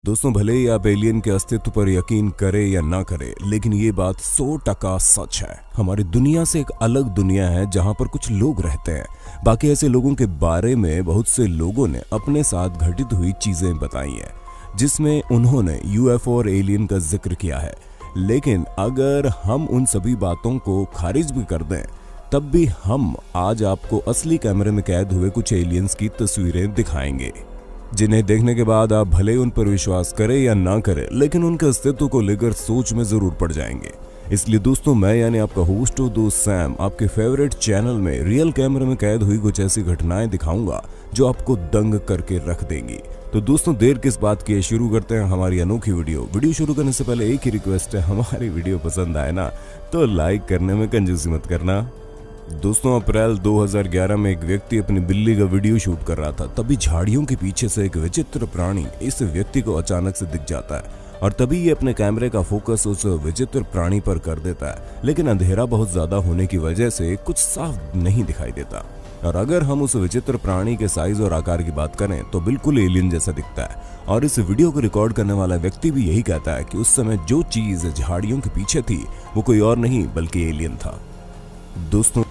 दोस्तों, भले ही आप एलियन के अस्तित्व पर यकीन करें या ना करें, लेकिन ये बात 100% सच है। हमारी दुनिया से एक अलग दुनिया है जहां पर कुछ लोग रहते हैं। बाकी ऐसे लोगों के बारे में बहुत से लोगों ने अपने साथ घटित हुई चीजें बताई हैं, जिसमें उन्होंने यूएफओ और एलियन का जिक्र किया है। लेकिन अगर हम उन सभी बातों को खारिज भी कर दें, तब भी हम आज आपको असली कैमरे में कैद हुए कुछ एलियंस की तस्वीरें दिखाएंगे, जिन्हें देखने के बाद आप भले उन पर विश्वास करें या ना करें, लेकिन उनके अस्तित्व को लेकर सोच में जरूर पड़ जाएंगे। इसलिए दोस्तों, मैं यानी आपका होस्ट और दोस्त सैम आपके फेवरेट चैनल में रियल कैमरे में कैद हुई कुछ ऐसी घटनाएं दिखाऊंगा जो आपको दंग करके रख देंगी। तो दोस्तों, देर किस बात की, शुरू करते हैं हमारी अनोखी वीडियो शुरू करने से पहले एक ही रिक्वेस्ट है, हमारी वीडियो पसंद आए ना तो लाइक करने में कंजूसी मत करना। दोस्तों, अप्रैल 2011 में एक व्यक्ति अपनी बिल्ली का वीडियो शूट कर रहा था। तभी झाड़ियों के पीछे से एक विचित्र प्राणी इस व्यक्ति को अचानक से दिख जाता है और तभी ये अपने कैमरे का फोकस उस विचित्र प्राणी पर कर देता है। लेकिन अंधेरा बहुत ज्यादा होने की वजह से कुछ साफ नहीं दिखाई देता, और अगर हम उस विचित्र प्राणी के साइज और आकार की बात करें तो बिल्कुल एलियन जैसा दिखता है। और इस वीडियो को रिकॉर्ड करने वाला व्यक्ति भी यही कहता है कि उस समय जो चीज झाड़ियों के पीछे थी वो कोई और नहीं बल्कि एलियन था। दोस्तों,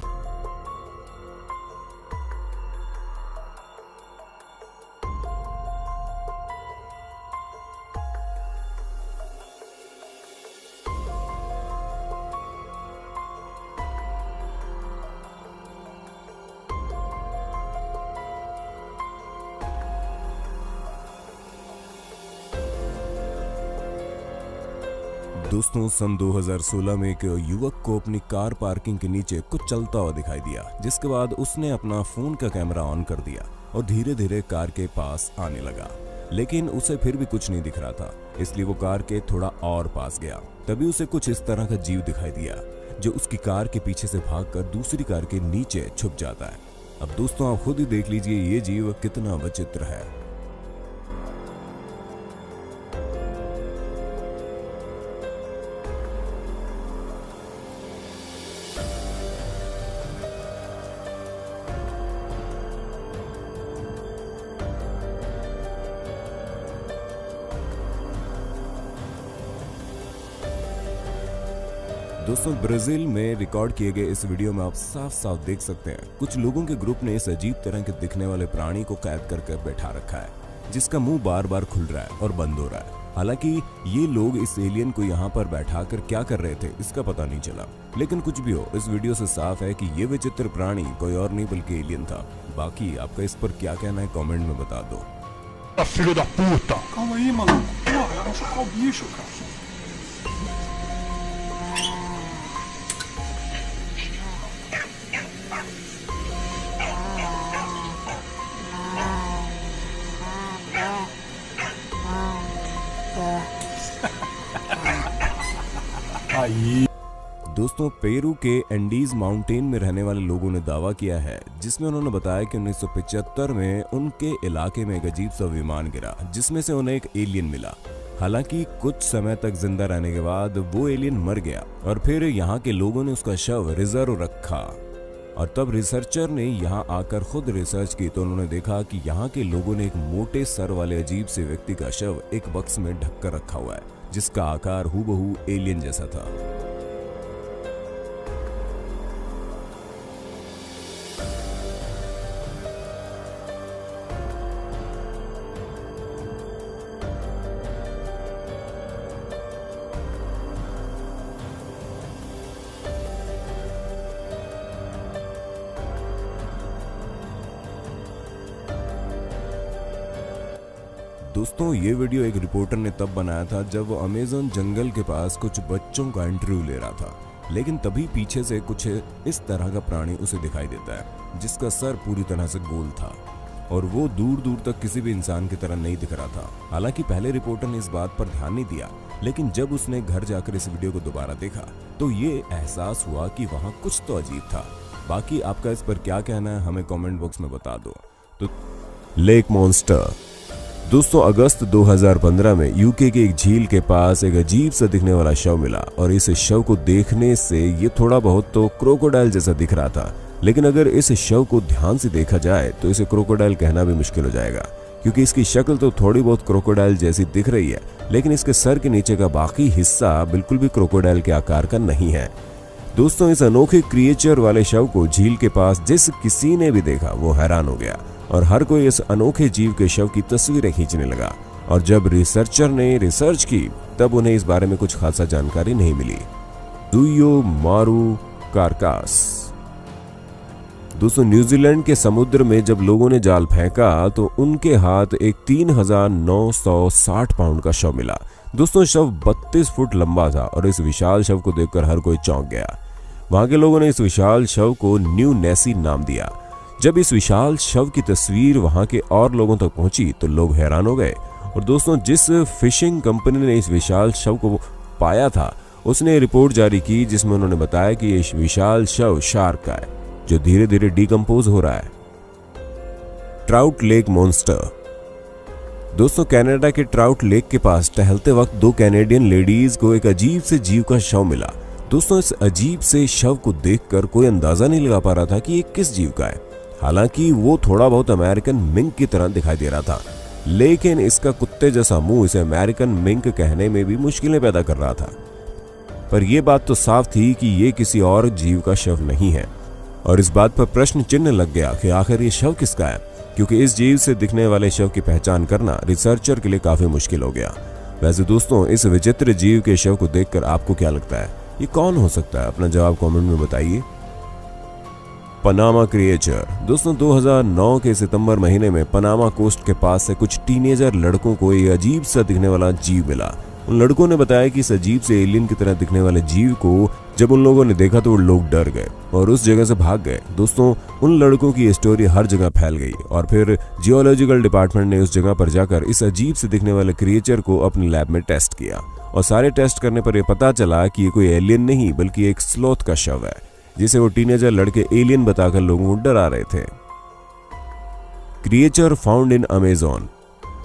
सन 2016 में एक युवक को अपनी कार पार्किंग के नीचे कुछ चलता हुआ दिखाई दिया, जिसके बाद उसने अपना फोन का कैमरा ऑन कर दिया और धीरे धीरे कार के पास आने लगा। लेकिन उसे फिर भी कुछ नहीं दिख रहा था, इसलिए वो कार के थोड़ा और पास गया। तभी उसे कुछ इस तरह का जीव दिखाई दिया जो उसकी कार के पीछे से भागकर दूसरी कार के नीचे छुप जाता है। अब दोस्तों, आप खुद ही देख लीजिए ये जीव कितना विचित्र है। दोस्तों, ब्राजील में रिकॉर्ड किए गए इस वीडियो में आप साफ साफ देख सकते हैं कुछ लोगों के ग्रुप ने इस अजीब तरह के दिखने वाले प्राणी को कैद करके बैठा रखा है, जिसका मुंह बार बार खुल रहा है और बंद हो रहा है। हालांकि ये लोग इस एलियन को यहाँ पर बैठाकर क्या कर रहे थे इसका पता नहीं चला, लेकिन कुछ भी हो, इस वीडियो से साफ है कि ये विचित्र प्राणी कोई और नहीं बल्कि एलियन था। बाकी आपका इस पर क्या कहना है कॉमेंट में बता दो। Filho da puta! Calma aí, maluco. Porra, vai machucar o bicho, cara. Aí. दोस्तों, पेरू के एंडीज माउंटेन में रहने वाले लोगों ने दावा किया है, जिसमें उन्होंने बताया कि 1975 में उनके इलाके में एक अजीब सा विमान गिरा, जिसमें से उन्हें एक एलियन मिला। हालांकि कुछ समय तक जिंदा रहने के बाद वो एलियन मर गया और फिर यहाँ के लोगों ने उसका शव रिजर्व रखा। और तब रिसर्चर ने यहाँ आकर खुद रिसर्च की तो उन्होंने देखा कि यहाँ के लोगों ने एक मोटे सर वाले अजीब से व्यक्ति का शव एक बक्स में ढक कर रखा हुआ है, जिसका आकार हूबहू एलियन जैसा था। दोस्तों, ये वीडियो एक रिपोर्टर ने तब बनाया था जब वो अमेज़न जंगल के पास कुछ बच्चों का इंटरव्यू ले रहा था। लेकिन तभी पीछे से कुछ इस तरह का प्राणी उसे दिखाई देता है, जिसका सर पूरी तरह से गोल था और वो दूर दूर तक किसी भी इंसान की तरह नहीं दिख रहा था। हालांकि पहले रिपोर्टर ने इस बात पर ध्यान नहीं दिया, लेकिन जब उसने घर जाकर इस वीडियो को दोबारा देखा तो ये एहसास हुआ कि वहाँ कुछ तो अजीब था। बाकी आपका इस पर क्या कहना है हमें कमेंट बॉक्स में बता दो। तो लेक मॉन्स्टर। दोस्तों, अगस्त 2015 में यूके की एक झील के पास एक अजीब सा दिखने वाला शव मिला और इस शव को देखने से ये थोड़ा बहुत तो क्रोकोडाइल जैसा दिख रहा था। लेकिन अगर इस शव को ध्यान से देखा जाए तो इसे क्रोकोडाइल कहना भी मुश्किल हो जाएगा, क्योंकि इसकी शक्ल तो थोड़ी बहुत क्रोकोडाइल जैसी दिख रही है, लेकिन इसके सर के नीचे का बाकी हिस्सा बिल्कुल भी क्रोकोडाइल के आकार का नहीं है। दोस्तों, इस अनोखे क्रिएचर वाले शव को झील के पास जिस किसी ने भी देखा वो हैरान हो गया और हर कोई इस अनोखे जीव के शव की तस्वीरें खींचने लगा। और जब रिसर्चर ने रिसर्च की तब उन्हें इस बारे में कुछ खासा जानकारी नहीं मिली। दुयो मारू कारकास। दोस्तों, न्यूजीलैंड के समुद्र में जब लोगों ने जाल फेंका तो उनके हाथ एक 3960 पाउंड का शव मिला। दोस्तों, शव 32 फुट लंबा था और इस विशाल शव को देखकर हर कोई चौंक गया। वहां के लोगों ने इस विशाल शव को न्यू नेसी नाम दिया। जब इस विशाल शव की तस्वीर वहां के और लोगों तक पहुंची तो लोग हैरान हो गए। और दोस्तों, जिस फिशिंग कंपनी ने इस विशाल शव को पाया था उसने रिपोर्ट जारी की जिसमें उन्होंने बताया कि ये विशाल शव शार्क का है जो धीरे धीरे डिकम्पोज हो रहा है। Trout lake monster. दोस्तों, कनाडा के ट्राउट लेक के पास टहलते वक्त 2 कैनेडियन लेडीज को एक अजीब से जीव का शव मिला। दोस्तों, इस अजीब से शव को देखकर कोई अंदाजा नहीं लगा पा रहा था कि ये किस जीव का है। हालांकि वो थोड़ा बहुत अमेरिकन मिंक की तरह दिखाई दे रहा था, लेकिन इसका कुत्ते जैसा मुंह इसे अमेरिकन मिंक कहने में भी मुश्किलें पैदा कर रहा था। पर यह बात तो साफ थी कि ये किसी और जीव का शव नहीं है और इस बात पर प्रश्न चिन्ह लग गया कि आखिर ये शव किसका है, क्योंकि इस जीव से दिखने वाले शव की पहचान करना रिसर्चर के लिए काफी मुश्किल हो गया। वैसे दोस्तों, इस विचित्र जीव के शव को देखकर आपको क्या लगता है, ये कौन हो सकता है? अपना जवाब कमेंट में बताइए। Panama creature. दोस्तों, 2009 के सितंबर महीने में पनामा कोस्ट के पास से कुछ टीनेजर लड़कों को एक अजीब सा दिखने वाला जीव मिला। उन लड़कों ने बताया कि इस अजीब से एलियन की तरह दिखने वाले जीव को जब उन लोगों ने देखा तो वो लोग डर गए और उस जगह से भाग गए। दोस्तों, उन लड़कों की स्टोरी हर जगह फैल गई और फिर जियोलॉजिकल डिपार्टमेंट ने उस जगह पर जाकर इस अजीब से दिखने वाले क्रिएचर को अपने लैब में टेस्ट किया और सारे टेस्ट करने पर यह पता चला कि ये कोई एलियन नहीं बल्कि एक स्लॉथ का शव है जिसे वो टीनेजर लड़के एलियन बताकर लोगों को डरा रहे थे। Creature found in Amazon.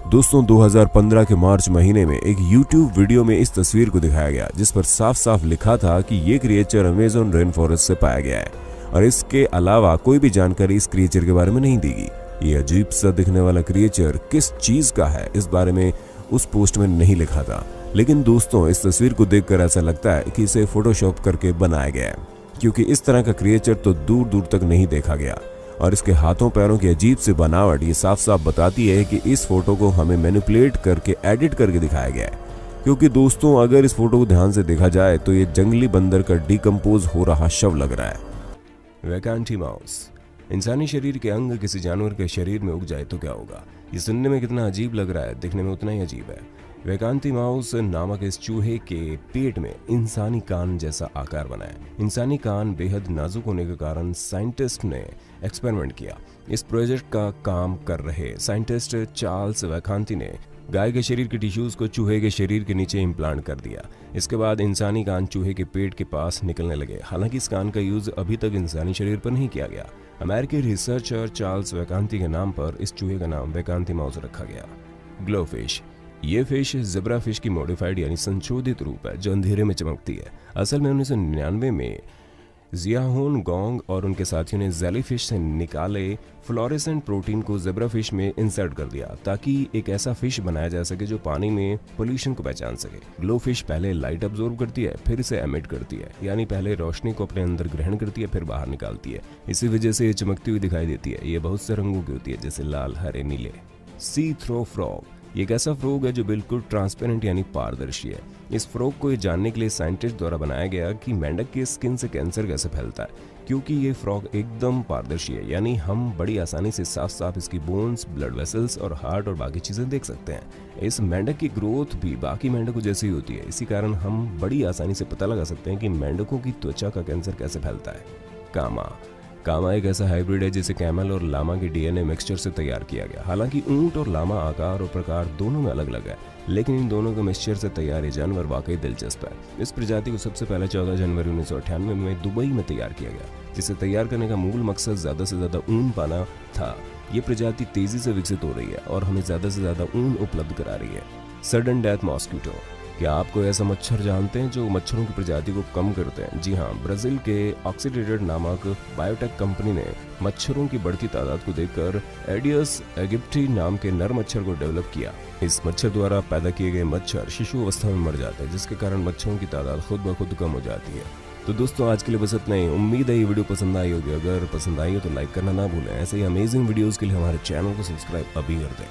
दोस्तों, 2015 के मार्च महीने में एक YouTube वीडियो में इस तस्वीर को दिखाया गया जिस पर साफ साफ लिखा था कि ये क्रिएचर अमेज़न रेन फॉरेस्ट से पाया गया है और इसके अलावा कोई भी जानकारी इस क्रिएचर के बारे में नहीं दी गई। ये अजीब सा दिखने वाला क्रिएचर किस चीज का है इस बारे में उस पोस्ट में नहीं लिखा था, लेकिन दोस्तों, इस तस्वीर को देखकर ऐसा लगता है कि इसे फोटोशॉप करके बनाया गया है, क्योंकि इस तरह का क्रिएचर तो दूर दूर तक नहीं देखा गया और इसके हाथों पैरों की अजीब सी बनावट ये साफ साफ बताती है कि इस फोटो को हमें मैनिपुलेट करके एडिट करके दिखाया गया है। क्योंकि दोस्तों, अगर इस फोटो को ध्यान से देखा जाए तो ये जंगली बंदर का डिकम्पोज हो रहा शव लग रहा है। वैकांटी माउस। इंसानी शरीर के अंग किसी जानवर के शरीर में उग जाए तो क्या होगा? ये सुनने में कितना अजीब लग रहा है, दिखने में उतना ही अजीब है। वैकांती माउस नामक इस चूहे के पेट में इंसानी कान जैसा आकार बना है। इंसानी कान बेहद नाजुक होने के कारण साइंटिस्ट ने एक्सपेरिमेंट किया। इस प्रोजेक्ट का काम कर रहे साइंटिस्ट चार्ल्स वैकांती ने गाय के शरीर के टिश्यूज को चूहे के शरीर के नीचे इम्प्लांट कर दिया। इसके बाद इंसानी कान चूहे के पेट के पास निकलने लगे। हालांकि इस कान का यूज अभी तक इंसानी शरीर पर नहीं किया गया। अमेरिकी रिसर्चर चार्ल्स वैकांती के नाम पर इस चूहे का नाम वैकांती माउस रखा गया। ग्लोफिश। ये फिश ज़ेब्रा फिश की मॉडिफाइड यानी संशोधित रूप है जो अंधेरे में चमकती है। असल में 1999 में जियाहोन गोंग और उनके साथियों ने जेलीफिश से निकाले फ्लोरेसेंट प्रोटीन को ज़ेब्रा फिश में इंसर्ट कर दिया ताकि एक ऐसा फिश बनाया जा सके जो पानी में पोल्यूशन को पहचान सके। ग्लो फिश पहले लाइट अब्जॉर्ब करती है, फिर इसे एमिट करती है, यानी पहले रोशनी को अपने अंदर ग्रहण करती है, फिर बाहर निकालती है। इसी वजह से ये चमकती हुई दिखाई देती है। ये बहुत से रंगों की होती है, जैसे लाल, हरे, नीले। सी थ्रो फ्रॉग। ये एक ऐसा फ्रॉग है जो बिल्कुल ट्रांसपेरेंट यानी पारदर्शी है। इस फ्रॉग को ये जानने के लिए साइंटिस्ट द्वारा बनाया गया कि मेंढक की स्किन से कैंसर कैसे फैलता है, क्योंकि ये फ्रॉग एकदम पारदर्शी है, यानी हम बड़ी आसानी से साफ साफ इसकी बोन्स, ब्लड वेसल्स और हार्ट और बाकी चीजें देख सकते हैं। इस मेंढक की ग्रोथ भी बाकी मेंढकों जैसी होती है। इसी कारण हम बड़ी आसानी से पता लगा सकते हैं कि मेंढकों की त्वचा का कैंसर कैसे फैलता है। कामा। कामा एक ऐसा हाइब्रिड है जिसे कैमल और लामा के डीएनए मिक्सचर से तैयार किया गया। हालांकि ऊंट और लामा आकार और प्रकार दोनों में अलग अलग है, लेकिन इन दोनों के मिक्सचर से तैयार ये जानवर वाकई दिलचस्प है। इस प्रजाति को सबसे पहले 14 जनवरी 1998 में दुबई में तैयार किया गया, जिसे तैयार करने का मूल मकसद ज्यादा से ज्यादा ऊन पाना था। ये प्रजाति तेजी से विकसित हो रही है और हमें ज्यादा से ज्यादा ऊन उपलब्ध करा रही है। Sudden death mosquito. क्या आप कोई ऐसा मच्छर जानते हैं जो मच्छरों की प्रजाति को कम करते हैं? जी हाँ, ब्राजील के ऑक्सीडेटेड नामक बायोटेक कंपनी ने मच्छरों की बढ़ती तादाद को देखकर एडियस एगिप्टी नाम के नर मच्छर को डेवलप किया। इस मच्छर द्वारा पैदा किए गए मच्छर शिशु अवस्था में मर जाते हैं, जिसके कारण मच्छरों की तादाद खुद ब खुद कम हो जाती है। तो दोस्तों आज के लिए बस इतना ही। उम्मीद है ये वीडियो पसंद आई होगी। अगर पसंद आई हो तो लाइक करना ना भूलें। ऐसे ही अमेजिंग वीडियोस के लिए हमारे चैनल को सब्सक्राइब अभी कर दें।